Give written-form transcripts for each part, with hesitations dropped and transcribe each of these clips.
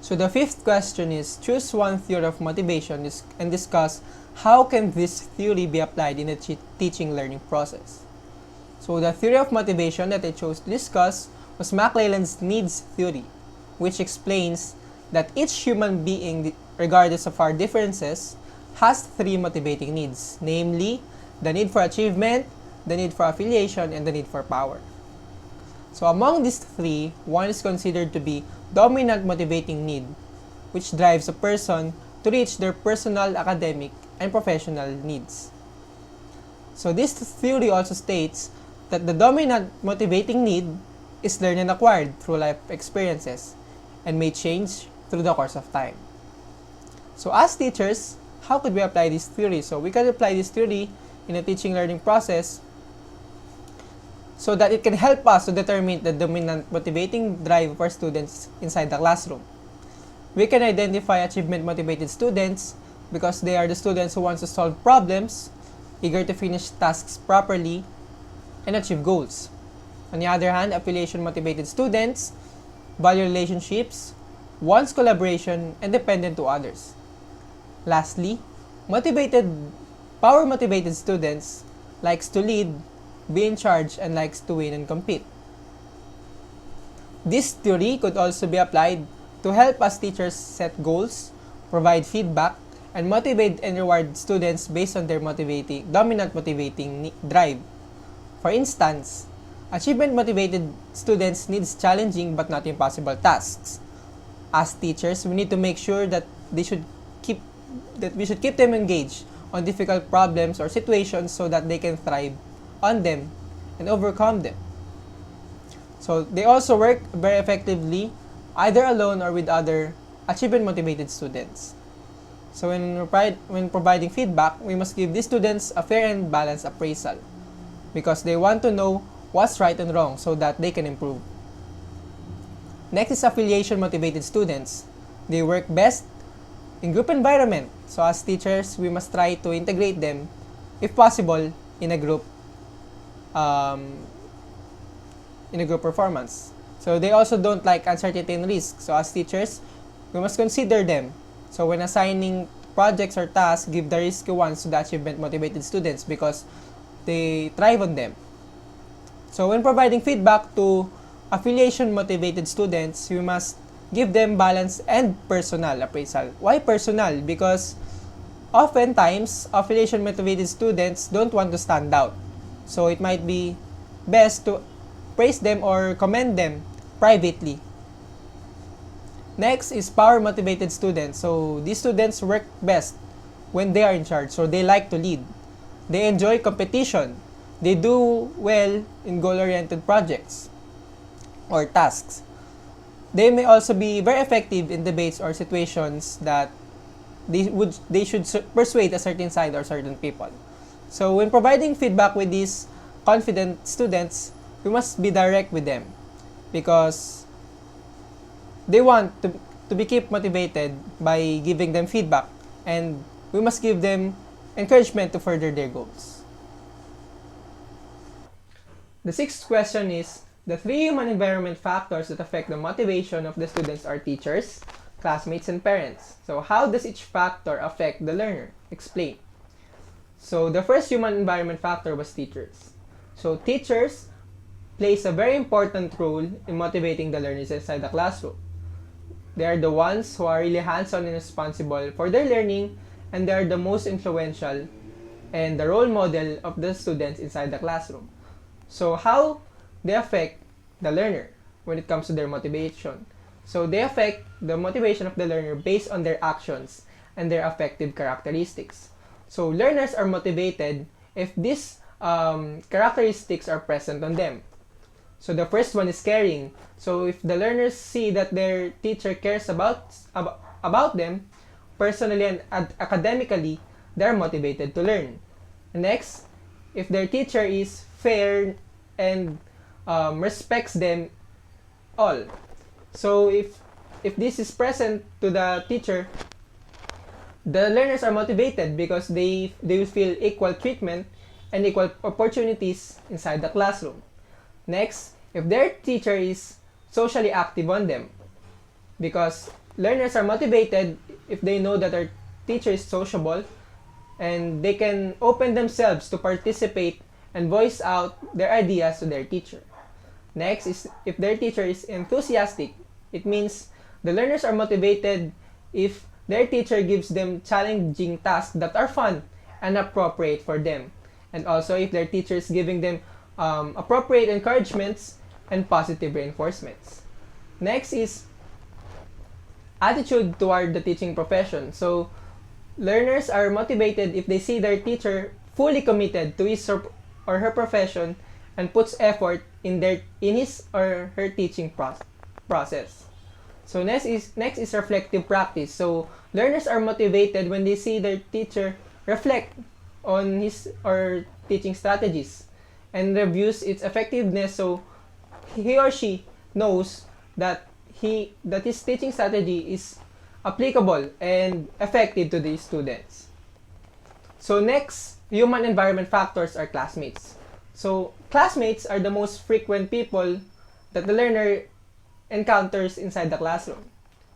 So the fifth question is, choose one theory of motivation and discuss how can this theory be applied in the teaching learning process. So the theory of motivation that I chose to discuss was McClelland's needs theory, which explains that each human being, regardless of our differences, has three motivating needs, namely the need for achievement, the need for affiliation, and the need for power. So among these three, one is considered to be dominant motivating need, which drives a person to reach their personal, academic, and professional needs. So this theory also states that the dominant motivating need is learned and acquired through life experiences and may change through the course of time. So as teachers, how could we apply this theory? So we can apply this theory in a teaching learning process so that it can help us to determine the dominant motivating drive for students inside the classroom. We can identify achievement motivated students because they are the students who want to solve problems, eager to finish tasks properly, and achieve goals. On the other hand, affiliation motivated students value relationships, wants collaboration, and dependent to others. Lastly, power motivated students likes to lead, be in charge, and likes to win and compete. This theory could also be applied to help us teachers set goals, provide feedback, and motivate and reward students based on their dominant motivating drive. For instance, achievement-motivated students needs challenging but not impossible tasks. As teachers, we need to make sure that we should keep them engaged on difficult problems or situations so that they can thrive on them and overcome them. So they also work very effectively either alone or with other achievement-motivated students. So when providing feedback, we must give these students a fair and balanced appraisal because they want to know what's right and wrong so that they can improve. Next is affiliation-motivated students. They work best in group environment. So as teachers, we must try to integrate them, if possible, in a group performance. So they also don't like uncertainty and risk. So as teachers, we must consider them. So when assigning projects or tasks, give the risky ones to the achievement-motivated students because they thrive on them. So when providing feedback to affiliation-motivated students, we must give them balance and personal appraisal. Why personal? Because oftentimes, affiliation-motivated students don't want to stand out. So it might be best to praise them or commend them privately. Next is power-motivated students. So these students work best when they are in charge. So they like to lead. They enjoy competition. They do well in goal-oriented projects or tasks. They may also be very effective in debates or situations that they should persuade a certain side or certain people. So when providing feedback with these confident students, we must be direct with them because they want to be kept motivated by giving them feedback, and we must give them encouragement to further their goals. The sixth question is, the three human environment factors that affect the motivation of the students are teachers, classmates, and parents. So how does each factor affect the learner? Explain. So the first human environment factor was teachers. So teachers plays a very important role in motivating the learners inside the classroom. They are the ones who are really hands-on and responsible for their learning, and they are the most influential and the role model of the students inside the classroom. So how they affect the learner when it comes to their motivation? So they affect the motivation of the learner based on their actions and their affective characteristics. So learners are motivated if these characteristics are present on them. So the first one is caring. So if the learners see that their teacher cares about them personally and academically, they are motivated to learn. Next, if their teacher is fair and respects them all. So if this is present to the teacher, the learners are motivated because they will feel equal treatment and equal opportunities inside the classroom. Next, if their teacher is socially active on them, because learners are motivated if they know that their teacher is sociable and they can open themselves to participate and voice out their ideas to their teacher. Next is if their teacher is enthusiastic. It means the learners are motivated if their teacher gives them challenging tasks that are fun and appropriate for them. And also if their teacher is giving them appropriate encouragements and positive reinforcements. Next is attitude toward the teaching profession. So learners are motivated if they see their teacher fully committed to his or her profession and puts effort in his or her teaching process. So next is reflective practice. So learners are motivated when they see their teacher reflect on his or teaching strategies and reviews its effectiveness, so he or she knows that his teaching strategy is applicable and effective to the students. So next, human environment factors are classmates. So classmates are the most frequent people that the learner encounters inside the classroom.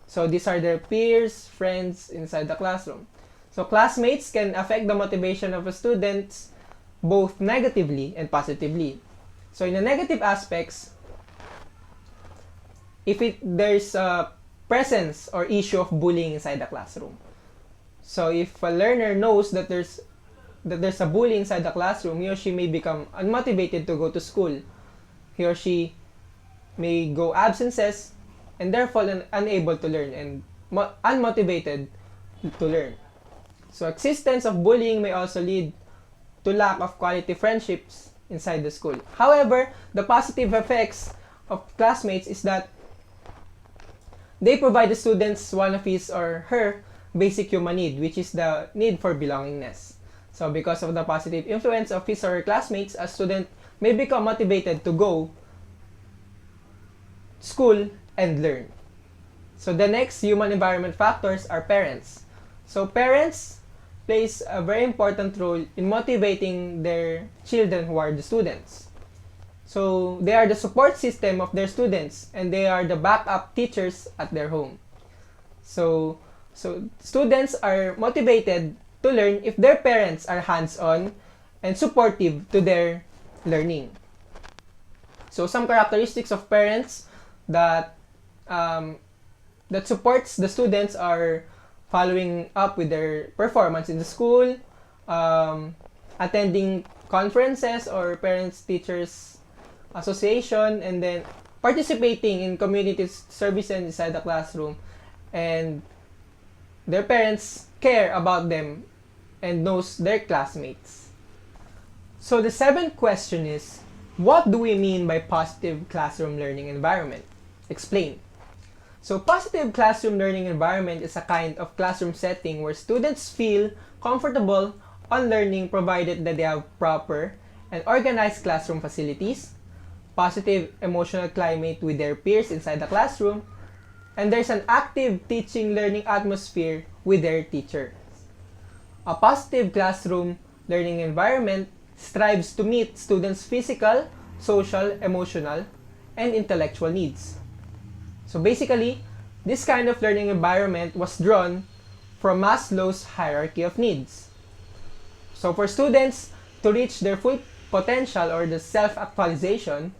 So these are their peers, friends inside the classroom. So classmates can affect the motivation of a student both negatively and positively. So in the negative aspects, if there's a presence or issue of bullying inside the classroom. So if a learner knows that there's a bully inside the classroom, he or she may become unmotivated to go to school. He or she may go absences and therefore unable to learn and unmotivated to learn. So existence of bullying may also lead to lack of quality friendships inside the school. However, the positive effects of classmates is that they provide the students one of his or her basic human need, which is the need for belongingness. So because of the positive influence of his or her classmates, a student may become motivated to go to school and learn. So the next human environment factors are parents. So parents plays a very important role in motivating their children who are the students. So they are the support system of their students and they are the backup teachers at their home. So students are motivated to learn if their parents are hands-on and supportive to their learning. So some characteristics of parents that supports the students are following up with their performance in the school, attending conferences or parents-teachers association, and then participating in community services inside the classroom, and their parents care about them and knows their classmates. So the seventh question is, what do we mean by positive classroom learning environment? Explain. So positive classroom learning environment is a kind of classroom setting where students feel comfortable on learning provided that they have proper and organized classroom facilities, positive emotional climate with their peers inside the classroom, and there's an active teaching learning atmosphere with their teacher. A positive classroom learning environment strives to meet students' physical, social, emotional, and intellectual needs. So basically, this kind of learning environment was drawn from Maslow's hierarchy of needs. So for students to reach their full potential or the self-actualization,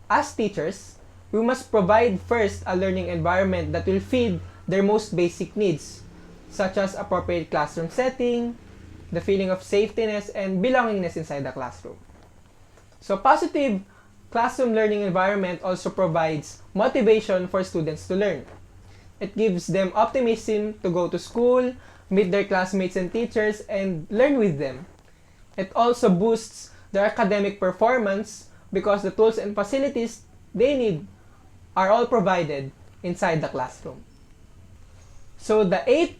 as teachers, we must provide first a learning environment that will feed their most basic needs, such as appropriate classroom setting, the feeling of safetyness and belongingness inside the classroom. So positive classroom learning environment also provides motivation for students to learn. It gives them optimism to go to school, meet their classmates and teachers, and learn with them. It also boosts their academic performance because the tools and facilities they need are all provided inside the classroom. So the eighth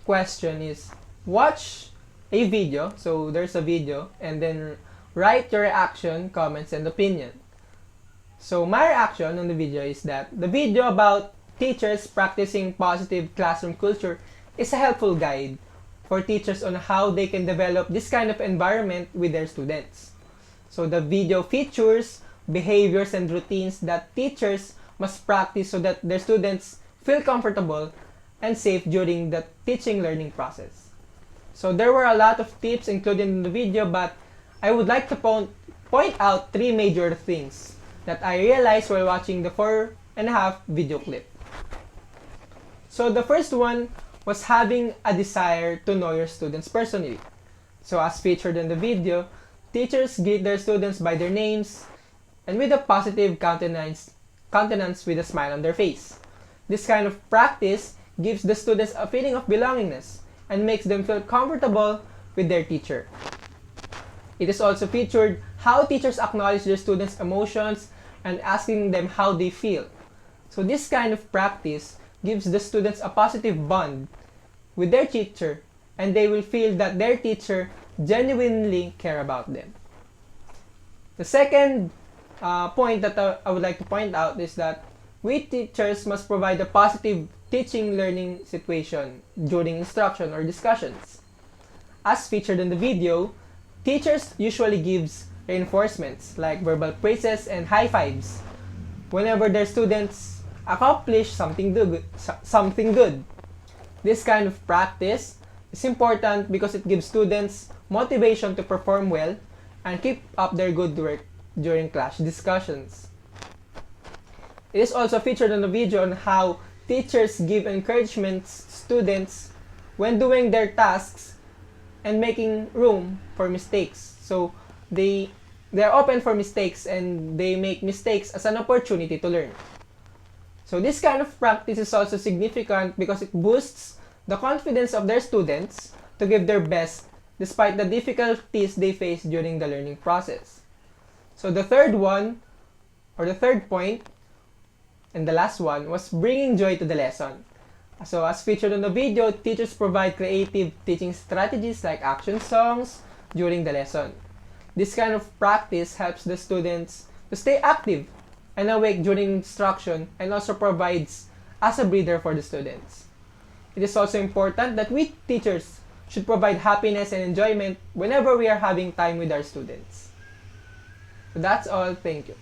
question is, watch a video. So there's a video, and then write your reaction, comments, and opinion. So my reaction on the video is that the video about teachers practicing positive classroom culture is a helpful guide for teachers on how they can develop this kind of environment with their students. So the video features behaviors and routines that teachers must practice so that their students feel comfortable and safe during the teaching learning process. So there were a lot of tips included in the video, but I would like to point out 3 major things that I realized while watching the 4.5 video clip. So the first one was having a desire to know your students personally. So as featured in the video, teachers greet their students by their names and with a positive countenance with a smile on their face. This kind of practice gives the students a feeling of belongingness and makes them feel comfortable with their teacher. It is also featured how teachers acknowledge their students' emotions and asking them how they feel. So this kind of practice gives the students a positive bond with their teacher, and they will feel that their teacher genuinely care about them. The second point that I would like to point out is that we teachers must provide a positive teaching learning situation during instruction or discussions. As featured in the video, teachers usually gives reinforcements like verbal praises and high fives whenever their students accomplish something good. This kind of practice is important because it gives students motivation to perform well and keep up their good work during class discussions. It is also featured in the video on how teachers give encouragement to students when doing their tasks and making room for mistakes. So they are open for mistakes and they make mistakes as an opportunity to learn. So this kind of practice is also significant because it boosts the confidence of their students to give their best despite the difficulties they face during the learning process. So the third point, and the last one, was bringing joy to the lesson. So as featured in the video, teachers provide creative teaching strategies like action songs during the lesson. This kind of practice helps the students to stay active and awake during instruction and also provides as a breather for the students. It is also important that we teachers should provide happiness and enjoyment whenever we are having time with our students. So that's all. Thank you.